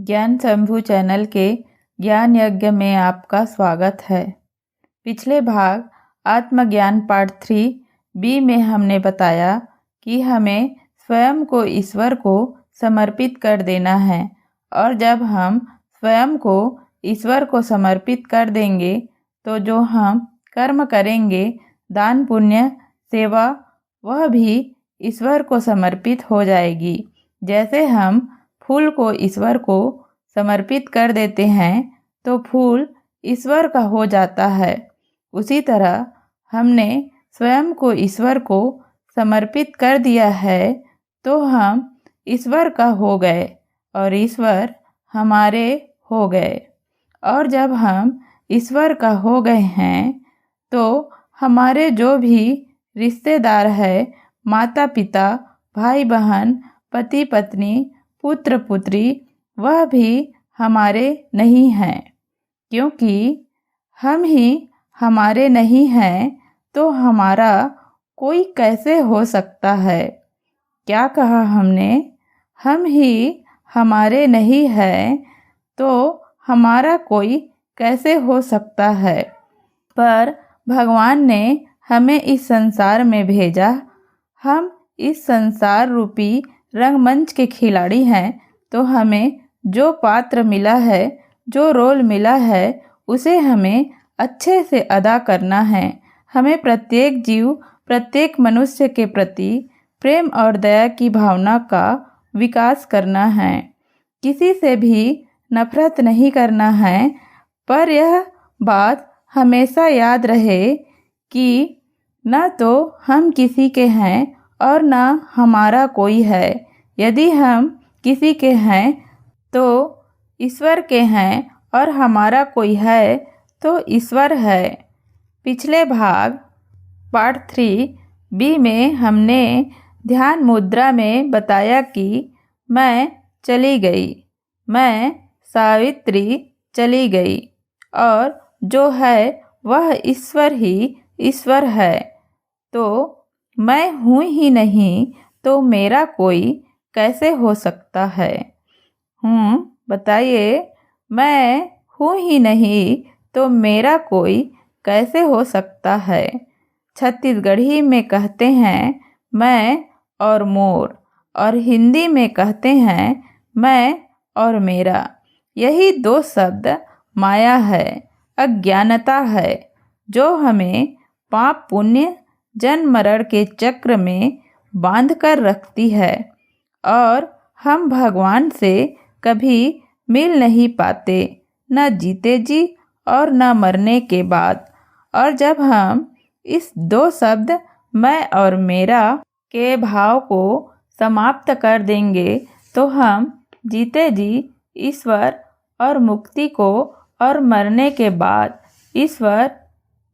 ज्ञान शंभु चैनल के ज्ञान यज्ञ में आपका स्वागत है। पिछले भाग आत्मज्ञान पार्ट 3 बी में हमने बताया कि हमें स्वयं को ईश्वर को समर्पित कर देना है, और जब हम स्वयं को ईश्वर को समर्पित कर देंगे तो जो हम कर्म करेंगे, दान पुण्य सेवा, वह भी ईश्वर को समर्पित हो जाएगी। जैसे हम फूल को ईश्वर को समर्पित कर देते हैं तो फूल ईश्वर का हो जाता है। उसी तरह हमने स्वयं को ईश्वर को समर्पित कर दिया है तो हम ईश्वर का हो गए और ईश्वर हमारे हो गए। और जब हम ईश्वर का हो गए हैं तो हमारे जो भी रिश्तेदार है, माता पिता, भाई बहन, पति पत्नी, पुत्र पुत्री, वह भी हमारे नहीं हैं। क्योंकि हम ही हमारे नहीं हैं तो हमारा कोई कैसे हो सकता है? क्या कहा हमने? हम ही हमारे नहीं हैं तो हमारा कोई कैसे हो सकता है? पर भगवान ने हमें इस संसार में भेजा। हम इस संसार रूपी रंगमंच के खिलाड़ी हैं, तो हमें जो पात्र मिला है, जो रोल मिला है, उसे हमें अच्छे से अदा करना है। हमें प्रत्येक जीव, प्रत्येक मनुष्य के प्रति प्रेम और दया की भावना का विकास करना है। किसी से भी नफरत नहीं करना है। पर यह बात हमेशा याद रहे कि न तो हम किसी के हैं और न हमारा कोई है। यदि हम किसी के हैं तो ईश्वर के हैं, और हमारा कोई है तो ईश्वर है। पिछले भाग पार्ट 3 बी में हमने ध्यान मुद्रा में बताया कि मैं चली गई, मैं सावित्री चली गई, और जो है वह ईश्वर ही ईश्वर है। तो मैं हूँ ही नहीं तो मेरा कोई कैसे हो सकता है? बताइए, मैं हूँ ही नहीं तो मेरा कोई कैसे हो सकता है? छत्तीसगढ़ी में कहते हैं मैं और मोर, और हिंदी में कहते हैं मैं और मेरा। यही दो शब्द माया है, अज्ञानता है, जो हमें पाप पुण्य जन्म मरण के चक्र में बांध कर रखती है, और हम भगवान से कभी मिल नहीं पाते, न जीते जी और न मरने के बाद। और जब हम इस दो शब्द मैं और मेरा के भाव को समाप्त कर देंगे तो हम जीते जी ईश्वर और मुक्ति को, और मरने के बाद ईश्वर,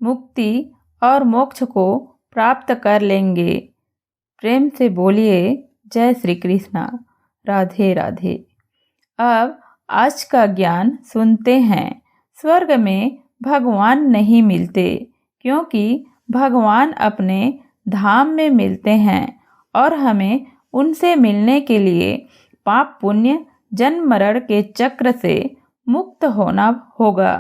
मुक्ति और मोक्ष को प्राप्त कर लेंगे। प्रेम से बोलिए जय श्री कृष्णा, राधे राधे। अब आज का ज्ञान सुनते हैं। स्वर्ग में भगवान नहीं मिलते, क्योंकि भगवान अपने धाम में मिलते हैं, और हमें उनसे मिलने के लिए पाप पुण्य जन्म मरण के चक्र से मुक्त होना होगा।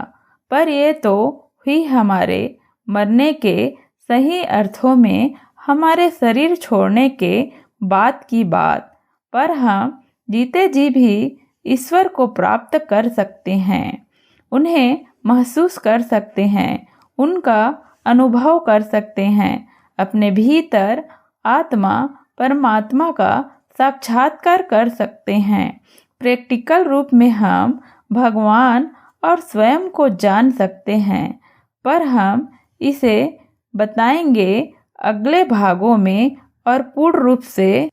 पर ये तो हुई हमारे मरने के सही अर्थों में हमारे शरीर छोड़ने के बाद की बात। पर हम जीते जी भी ईश्वर को प्राप्त कर सकते हैं, उन्हें महसूस कर सकते हैं, उनका अनुभव कर सकते हैं। अपने भीतर आत्मा परमात्मा का साक्षात्कार कर सकते हैं। प्रैक्टिकल रूप में हम भगवान और स्वयं को जान सकते हैं। पर हम इसे बताएंगे अगले भागों में, और पूर्ण रूप से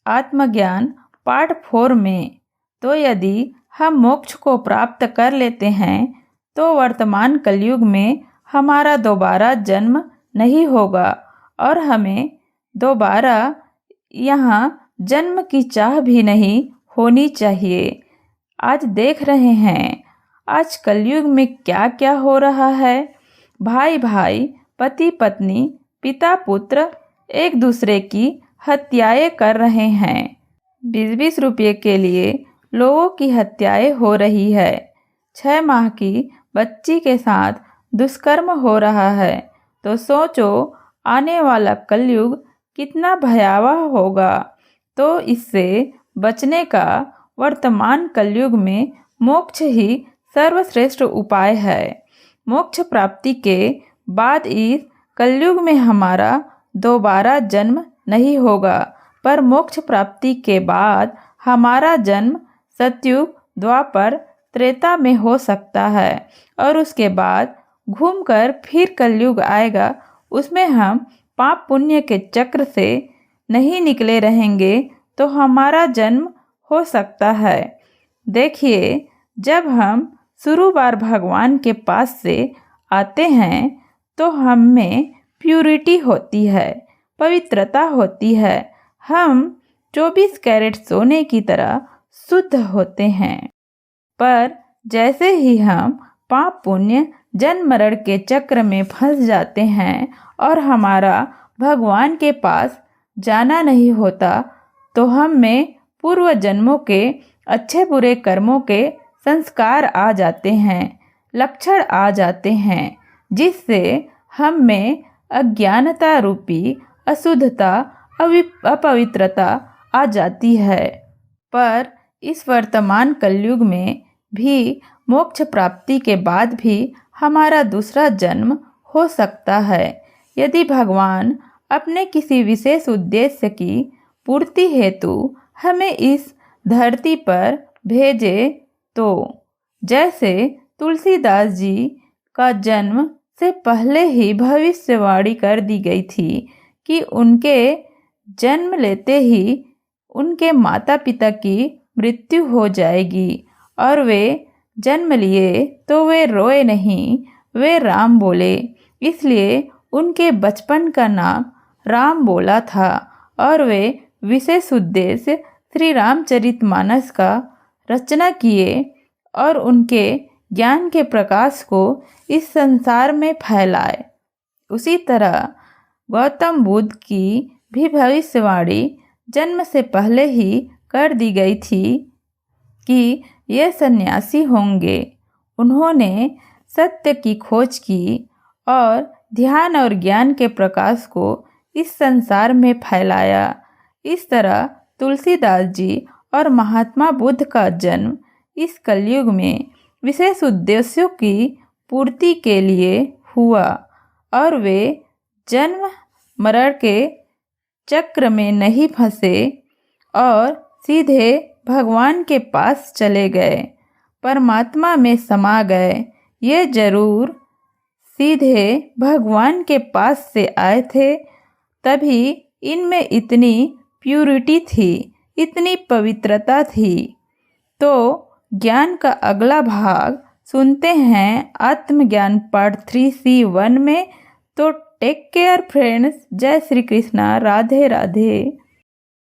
आत्मज्ञान पार्ट 4 में। तो यदि हम मोक्ष को प्राप्त कर लेते हैं तो वर्तमान कलयुग में हमारा दोबारा जन्म नहीं होगा, और हमें दोबारा यहाँ जन्म की चाह भी नहीं होनी चाहिए। आज देख रहे हैं आज कलयुग में क्या क्या हो रहा है। भाई भाई, पति पत्नी, पिता पुत्र एक दूसरे की हत्याएं कर रहे हैं। 20-20 रुपये के लिए लोगों की हत्याएं हो रही है। 6 माह की बच्ची के साथ दुष्कर्म हो रहा है। तो सोचो आने वाला कलयुग कितना भयावह होगा। तो इससे बचने का वर्तमान कलयुग में मोक्ष ही सर्वश्रेष्ठ उपाय है। मोक्ष प्राप्ति के बाद इस कलयुग में हमारा दोबारा जन्म नहीं होगा, पर मोक्ष प्राप्ति के बाद हमारा जन्म सतयुग, द्वापर, त्रेता में हो सकता है और उसके बाद घूमकर फिर कलयुग आएगा। उसमें हम पाप पुण्य के चक्र से नहीं निकले रहेंगे तो हमारा जन्म हो सकता है। देखिए, जब हम शुरू बार भगवान के पास से आते हैं तो हम में प्यूरिटी होती है, पवित्रता होती है। हम 24 कैरेट सोने की तरह शुद्ध होते हैं। पर जैसे ही हम पाप पुण्य जन्म मरण के चक्र में फंस जाते हैं और हमारा भगवान के पास जाना नहीं होता, तो हम में पूर्व जन्मों के अच्छे बुरे कर्मों के संस्कार आ जाते हैं, लक्षण आ जाते हैं, जिससे हम में अज्ञानता रूपी अशुद्धता, अपवित्रता आ जाती है। पर इस वर्तमान कलयुग में भी मोक्ष प्राप्ति के बाद भी हमारा दूसरा जन्म हो सकता है, यदि भगवान अपने किसी विशेष उद्देश्य की पूर्ति हेतु हमें इस धरती पर भेजे तो। जैसे तुलसीदास जी का जन्म से पहले ही भविष्यवाणी कर दी गई थी कि उनके जन्म लेते ही उनके माता पिता की मृत्यु हो जाएगी और वे जन्म लिए तो वे रोए नहीं, वे राम बोले। इसलिए उनके बचपन का नाम राम बोला था और वे विशेष उद्देश्य श्री रामचरितमानस का रचना किए और उनके ज्ञान के प्रकाश को इस संसार में फैलाए। उसी तरह गौतम बुद्ध की भी भविष्यवाणी जन्म से पहले ही कर दी गई थी कि ये सन्यासी होंगे। उन्होंने सत्य की खोज की और ध्यान और ज्ञान के प्रकाश को इस संसार में फैलाया। इस तरह तुलसीदास जी और महात्मा बुद्ध का जन्म इस कलयुग में विशेष उद्देश्यों की पूर्ति के लिए हुआ और वे जन्म मरण के चक्र में नहीं फंसे और सीधे भगवान के पास चले गए, परमात्मा में समा गए। ये जरूर सीधे भगवान के पास से आए थे, तभी इनमें इतनी प्यूरिटी थी, इतनी पवित्रता थी। तो ज्ञान का अगला भाग सुनते हैं आत्मज्ञान पार्ट 3C1 में। तो टेक केयर फ्रेंड्स। जय श्री कृष्णा। राधे राधे।